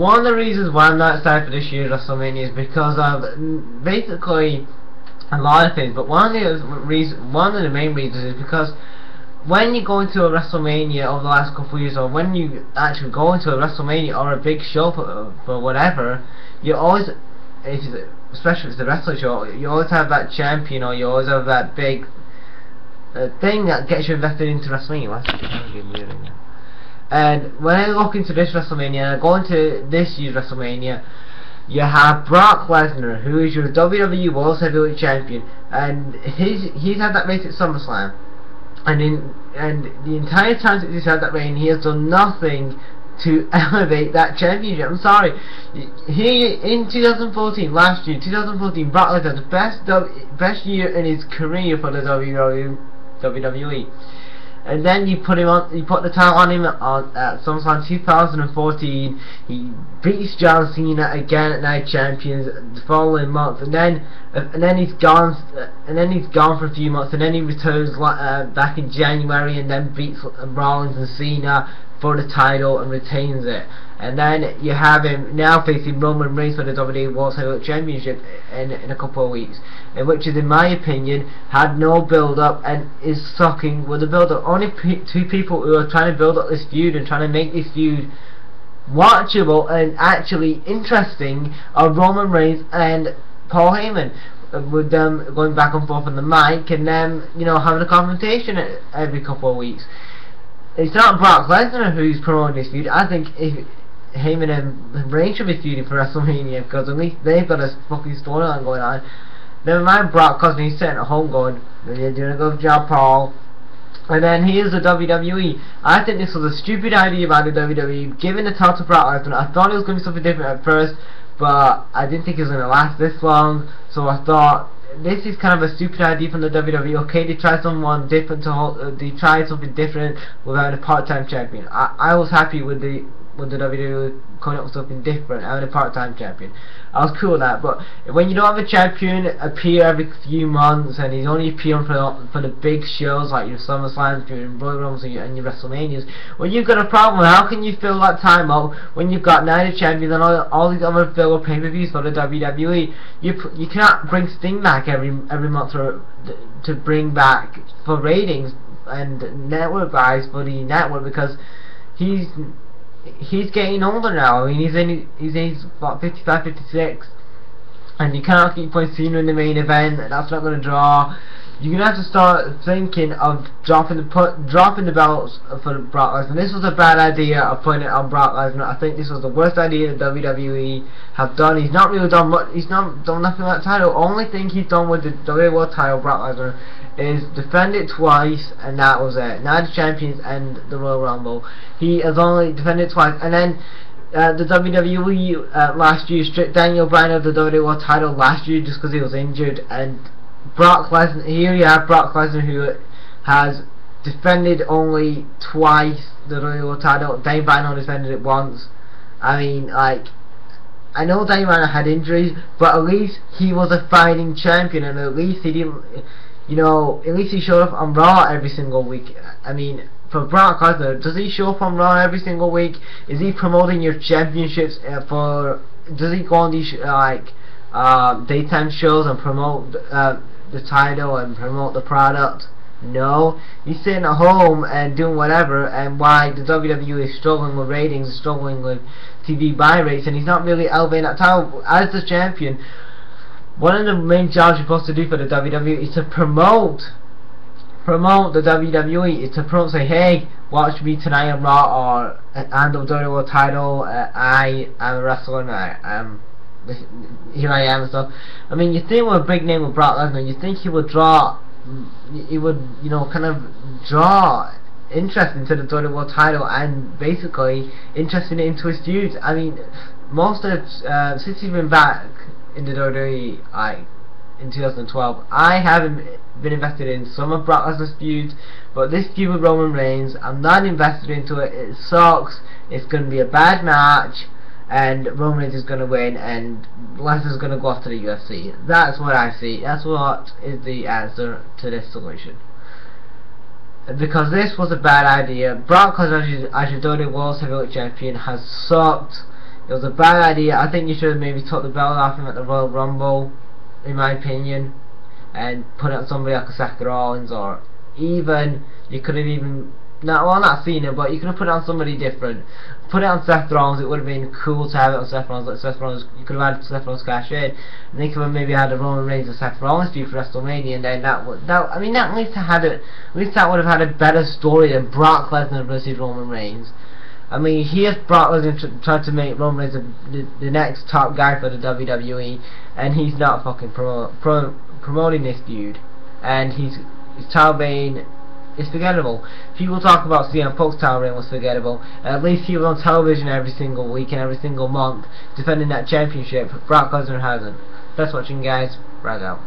one of the reasons why I'm not excited for this year's WrestleMania is because of basically a lot of things, but one of the main reasons is because when you go into a WrestleMania over the last couple of years, or when you actually go into a WrestleMania or a big show for whatever, you always, especially if it's a wrestling show, you always have that champion, or you always have that big thing that gets you invested into WrestleMania. And when I look into this WrestleMania, and I go into this year's WrestleMania, you have Brock Lesnar, who is your WWE World Heavyweight Champion, and he's had that race at SummerSlam, and the entire time since he's had that reign, he has done nothing to elevate that championship. I'm sorry, he in 2014, last year, 2014, Brock Lesnar had the best year in his career for the WWE. And then you put the title on him at SummerSlam 2014. He beats John Cena again at Night Champions the following month, and then he's gone for a few months, and then he returns back in January, and then beats Rollins and Cena for the title and retains it. And then you have him now facing Roman Reigns for the WWE World Heavyweight Championship in a couple of weeks, which is, in my opinion, had no build-up and is sucking with the build-up. Only two people who are trying to build up this feud and trying to make this feud watchable and actually interesting are Roman Reigns and Paul Heyman, with them going back and forth on the mic and them, having a confrontation every couple of weeks. It's not Brock Lesnar who's promoting this feud. I think if Heyman and Reigns should be feuding for WrestleMania, because at least they've got a fucking storyline going on. Never mind Brock, because he's sitting at home going, "You're doing a good job, Paul." And then here's the WWE. I think this was a stupid idea by the WWE, giving the title to Brock Lesnar. I thought it was going to be something different at first, but I didn't think it was going to last this long. So I thought, this is kind of a stupid idea from the WWE. Okay, they tried someone different they tried something different without a part-time champion. I was happy with the WWE coming up with something different, having a part-time champion. I was cool with that. But when you don't have a champion appear every few months, and he's only appearing for the big shows like your SummerSlams, your Royal Rumbles, and your WrestleManias, well, you've got a problem. How can you fill that time up when you've got Night Champions and all these other filler pay-per-views for the WWE? You cannot bring Sting back every month to bring back for ratings and network buys for the network, because he's getting older now. I mean, he's about 55, 56, and you cannot keep putting Cena in the main event. That's not going to draw. You're going to have to start thinking of dropping the belts for Brock Lesnar. This was a bad idea of putting it on Brock Lesnar. I think this was the worst idea that WWE have done. He's not really done much. He's not done nothing with that title. Only thing he's done with the WWE World title, Brock Lesnar, is defend it twice, and that was it. Night Champions and the Royal Rumble. He has only defended it twice, and then the WWE last year stripped Daniel Bryan of the WWE World title last year just because he was injured. And Brock Lesnar, here you have Brock Lesnar, who has defended only twice the WWE World title. Daniel Bryan only defended it once. I mean, like, I know Daniel Bryan had injuries, but at least he was a fighting champion, and at least he didn't. At least he showed up on Raw every single week. I mean, for Brock Lesnar, does he show up on Raw every single week? Is he promoting your championships does he go on these daytime shows and promote the title and promote the product? No, he's sitting at home and doing whatever. And why the WWE is struggling with ratings, struggling with TV buy rates, and he's not really elevating that title as the champion. One of the main jobs you're supposed to do for the WWE is to promote the WWE. It's to promote, say, hey, watch me tonight on Raw, or and the WWE World title. I am a wrestler, and here I am and stuff. I mean, you think with a big name with Brock Lesnar, you think he would draw, kind of draw interest into the WWE World title, and basically interested into his feuds. I mean, most of since he's been back in the WWE, in 2012, I haven't been invested in some of Brock Lesnar's feuds, but this feud with Roman Reigns, I'm not invested into it. It sucks. It's going to be a bad match, and Roman Reigns is going to win, and Lesnar's going to go off to the UFC. That's what I see. That's what is the answer to this solution. Because this was a bad idea. Brock Lesnar, as your WWE World Heavyweight Champion, has sucked. It was a bad idea. I think you should have maybe took the belt off him at the Royal Rumble, in my opinion, and put it on somebody like a Seth Rollins, or even you could have even not Cena, but you could have put it on somebody different. Put it on Seth Rollins. It would have been cool to have it on Seth Rollins. Like Seth Rollins, you could have had Seth Rollins cash in, and they could have maybe had a Roman Reigns and Seth Rollins feud for WrestleMania, and then that I mean that at least had it. At least that would have had a better story than Brock Lesnar versus Roman Reigns. I mean, here's Brock Lesnar tried to make Roman Reigns the next top guy for the WWE, and he's not fucking promoting this feud, and his title reign is forgettable. People talk about CM Punk's title reign was forgettable. At least he was on television every single week and every single month defending that championship. Brock Lesnar hasn't. Thanks for watching, guys. Brag out.